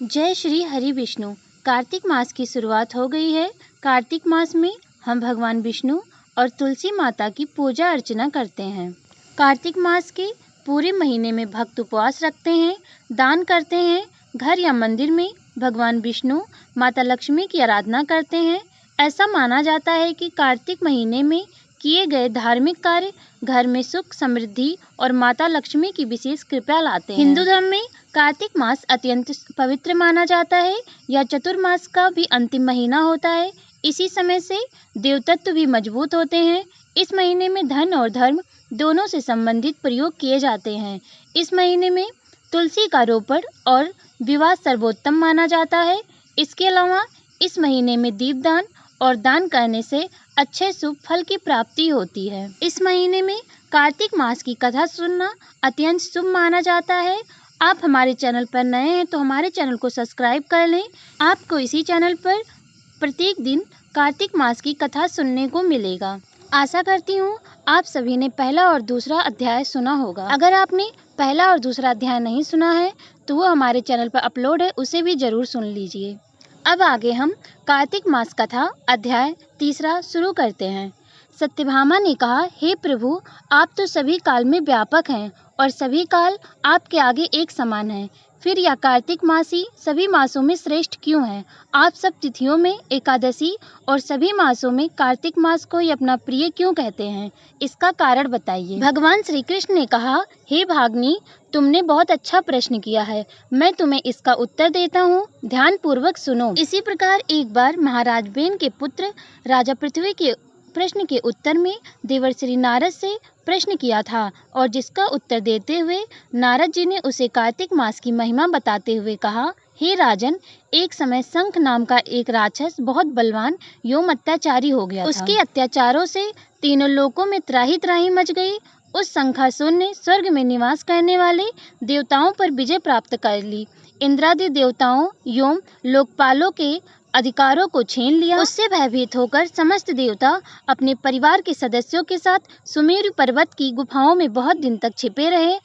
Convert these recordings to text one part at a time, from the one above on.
जय श्री हरि विष्णु। कार्तिक मास की शुरुआत हो गई है। कार्तिक मास में हम भगवान विष्णु और तुलसी माता की पूजा अर्चना करते हैं। कार्तिक मास के पूरे महीने में भक्त उपवास रखते हैं, दान करते हैं, घर या मंदिर में भगवान विष्णु, माता लक्ष्मी की आराधना करते हैं। ऐसा माना जाता है कि कार्तिक महीने में किए गए धार्मिक कार्य घर में सुख, समृद्धि और माता लक्ष्मी की विशेष कृपा लाते हैं। हिंदू धर्म में कार्तिक मास अत्यंत पवित्र माना जाता है। यह चतुर्मास का भी अंतिम महीना होता है। इसी समय से देवतत्व भी मजबूत होते हैं। इस महीने में धन और धर्म दोनों से संबंधित प्रयोग किए जाते हैं। इस महीने में तुलसी का रोपण और विवाह सर्वोत्तम माना जाता है। इसके अलावा इस महीने में दीपदान और दान करने से अच्छे शुभ फल की प्राप्ति होती है। इस महीने में कार्तिक मास की कथा सुनना अत्यंत शुभ माना जाता है। आप हमारे चैनल पर नए हैं तो हमारे चैनल को सब्सक्राइब कर लें। आपको इसी चैनल पर प्रत्येक दिन कार्तिक मास की कथा सुनने को मिलेगा। आशा करती हूँ आप सभी ने पहला और दूसरा अध्याय सुना होगा। अगर आपने पहला और दूसरा अध्याय नहीं सुना है तो वो हमारे चैनल पर अपलोड है, उसे भी जरूर सुन लीजिए। अब आगे हम कार्तिक मास कथा अध्याय 3 शुरू करते हैं। सत्यभामा ने कहा, हे प्रभु, आप तो सभी काल में व्यापक हैं और सभी काल आपके आगे एक समान हैं। फिर यह कार्तिक मास ही सभी मासों में श्रेष्ठ क्यों है? आप सब तिथियों में एकादशी और सभी मासों में कार्तिक मास को ही अपना प्रिय क्यों कहते हैं? इसका कारण बताइए। भगवान श्री कृष्ण ने कहा, हे भागनी, तुमने बहुत अच्छा प्रश्न किया है। मैं तुम्हें इसका उत्तर देता हूँ, ध्यान पूर्वक सुनो। इसी प्रकार एक बार महाराज बेन के पुत्र राजा पृथ्वी के प्रश्न के उत्तर में देवर्षि नारद से प्रश्न किया था और जिसका उत्तर देते हुए नारद जी ने उसे कार्तिक मास की महिमा बताते हुए कहा, हे राजन, एक समय शंख नाम का एक राक्षस बहुत बलवान एवं अत्याचारी हो गया था। उसके अत्याचारों से तीनों लोकों में त्राही त्राही मच गई। उस शंखासुर ने स्वर्ग में निवास करने वाले देवताओं पर विजय प्राप्त कर ली। इंद्रादि देवताओं एवं लोकपालों के अधिकारों को छीन लिया। उससे भयभीत होकर समस्त देवता अपने परिवार के सदस्यों के साथ सुमेरु पर्वत की गुफाओं में बहुत दिन तक छिपे रहे।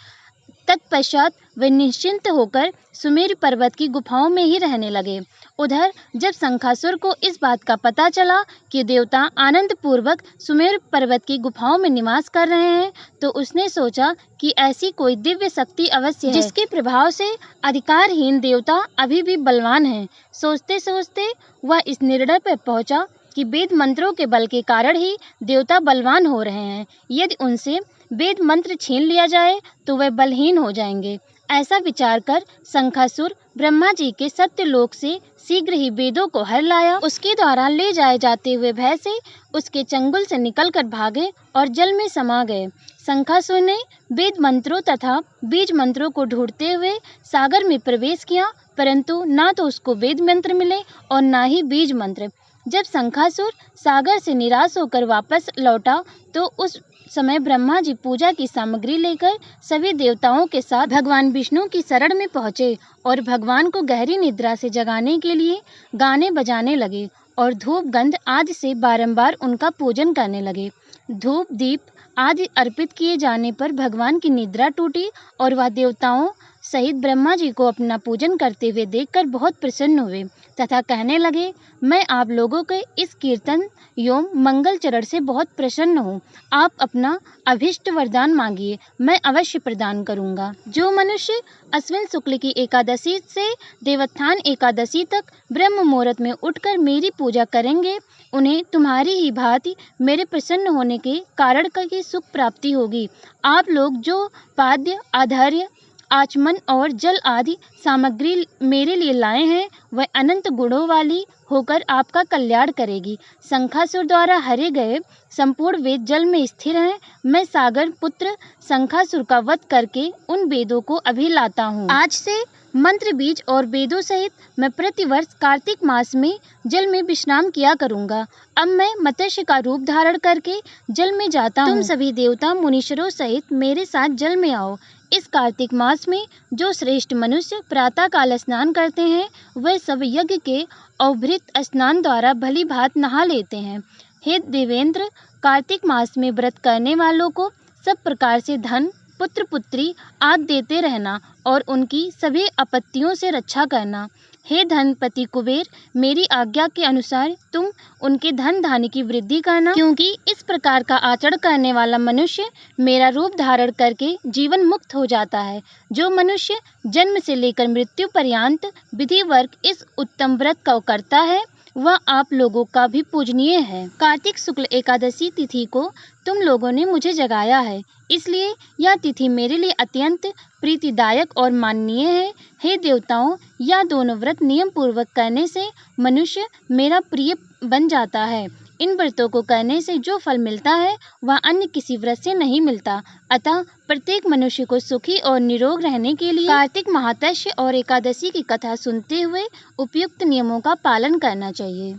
तत्पश्चात वे निश्चिंत होकर सुमेरु पर्वत की गुफाओं में ही रहने लगे। उधर जब शंखासुर को इस बात का पता चला कि देवता आनंद पूर्वक सुमेरु पर्वत की गुफाओं में निवास कर रहे हैं, तो उसने सोचा कि ऐसी कोई दिव्य शक्ति अवश्य है जिसके प्रभाव से अधिकारहीन देवता अभी भी बलवान हैं। सोचते सोचते वह इस निर्णय पर पहुंचा कि वेद मंत्रों के बल के कारण ही देवता बलवान हो रहे हैं। यदि उनसे वेद मंत्र छीन लिया जाए तो वे बलहीन हो जाएंगे। ऐसा विचार कर शंखासुर ब्रह्मा जी के सत्यलोक से शीघ्र ही वेदों को हर लाया। उसके द्वारा ले जाए जाते हुए भय से उसके चंगुल से निकलकर भागे और जल में समा गए। शंखासुर ने वेद मंत्रों तथा बीज मंत्रों को ढूंढते हुए सागर में प्रवेश किया, परंतु ना तो उसको वेद मंत्र मिले और ना ही बीज मंत्र। जब शंखासुर सागर से निराश होकर वापस लौटा तो उस समय ब्रह्मा जी पूजा की सामग्री लेकर सभी देवताओं के साथ भगवान विष्णु की शरण में पहुंचे और भगवान को गहरी निद्रा से जगाने के लिए गाने बजाने लगे और धूप गंध आदि से बारंबार उनका पूजन करने लगे। धूप दीप आदि अर्पित किए जाने पर भगवान की निद्रा टूटी और वह देवताओं सहित ब्रह्मा जी को अपना पूजन करते हुए देखकर बहुत प्रसन्न हुए तथा कहने लगे, मैं आप लोगों के इस कीर्तन एवं मंगल चरण से बहुत प्रसन्न हूँ। आप अपना अभिष्ट वरदान मांगिए, मैं अवश्य प्रदान करूँगा। जो मनुष्य अश्विन शुक्ल की एकादशी से देवोत्थान एकादशी तक ब्रह्म मुहूर्त में उठकर मेरी पूजा करेंगे, उन्हें तुम्हारी ही भांति मेरे प्रसन्न होने के कारण की सुख प्राप्ति होगी। आप लोग जो पाद्य, आधार्य, आचमन और जल आदि सामग्री मेरे लिए लाए हैं, वह अनंत गुणों वाली होकर आपका कल्याण करेगी। शंखासुर द्वारा हरे गए संपूर्ण वेद जल में स्थिर हैं। मैं सागर पुत्र शंखासुर का वध करके उन वेदों को अभी लाता हूँ। आज से मंत्र, बीज और वेदों सहित मैं प्रतिवर्ष कार्तिक मास में जल में विश्राम किया करूँगा। अब मैं मत्स्य का रूप धारण करके जल में जाता हूँ। तुम सभी देवता मुनीश्वरों सहित मेरे साथ जल में आओ। इस कार्तिक मास में जो श्रेष्ठ मनुष्य प्रातः काल स्नान करते हैं, वे सब यज्ञ के अवभृत स्नान द्वारा भली भांति नहा लेते हैं। हे देवेंद्र, कार्तिक मास में व्रत करने वालों को सब प्रकार से धन, पुत्र पुत्री आदि देते रहना और उनकी सभी आपत्तियों से रक्षा करना। हे धनपति कुबेर, मेरी आज्ञा के अनुसार तुम उनके धन धान्य की वृद्धि करना, क्योंकि इस प्रकार का आचरण करने वाला मनुष्य मेरा रूप धारण करके जीवन मुक्त हो जाता है। जो मनुष्य जन्म से लेकर मृत्यु पर्यंत विधिवत इस उत्तम व्रत का करता है वह आप लोगों का भी पूजनीय है। कार्तिक शुक्ल एकादशी तिथि को तुम लोगों ने मुझे जगाया है, इसलिए यह तिथि मेरे लिए अत्यंत प्रीतिदायक और माननीय है। हे देवताओं, यह दोनों व्रत नियम पूर्वक करने से मनुष्य मेरा प्रिय बन जाता है। इन व्रतों को करने से जो फल मिलता है वह अन्य किसी व्रत से नहीं मिलता। अतः प्रत्येक मनुष्य को सुखी और निरोग रहने के लिए कार्तिक महात्स्य और एकादशी की कथा सुनते हुए उपयुक्त नियमों का पालन करना चाहिए।